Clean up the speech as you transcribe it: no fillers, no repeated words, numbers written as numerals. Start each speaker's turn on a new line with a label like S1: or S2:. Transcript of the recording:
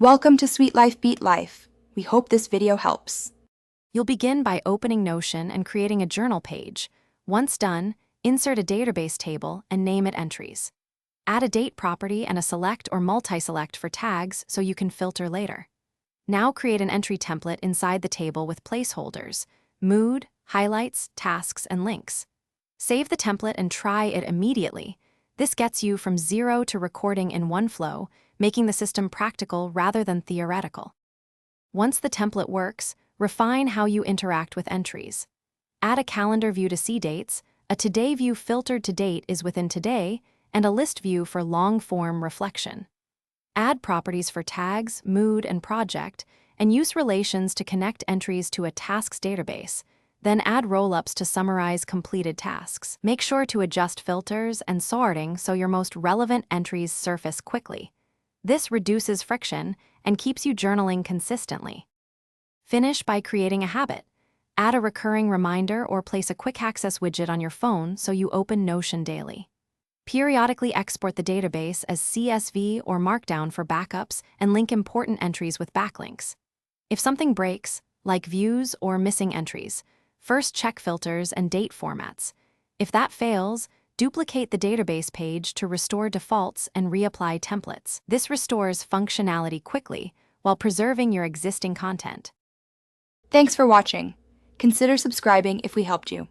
S1: Welcome to Sweet Life Beat Life. We hope this video helps.
S2: You'll begin by opening Notion and creating a journal page. Once done, insert a database table and name it Entries. Add a date property and a select or multi-select for tags so you can filter later. Now create an entry template inside the table with placeholders, mood, highlights, tasks, and links. Save the template and try it immediately. This gets you from zero to recording in one flow, making the system practical rather than theoretical. Once the template works, refine how you interact with entries. Add a calendar view to see dates, a today view filtered to date is within today, and a list view for long-form reflection. Add properties for tags, mood, and project, and use relations to connect entries to a tasks database. Then add roll-ups to summarize completed tasks. Make sure to adjust filters and sorting so your most relevant entries surface quickly. This reduces friction and keeps you journaling consistently. Finish by creating a habit. Add a recurring reminder or place a quick access widget on your phone so you open Notion daily. Periodically export the database as CSV or Markdown for backups and link important entries with backlinks. If something breaks, like views or missing entries, first check filters and date formats. If that fails, duplicate the database page to restore defaults and reapply templates. This restores functionality quickly while preserving your existing content.
S1: Thanks for watching. Consider subscribing if we helped you.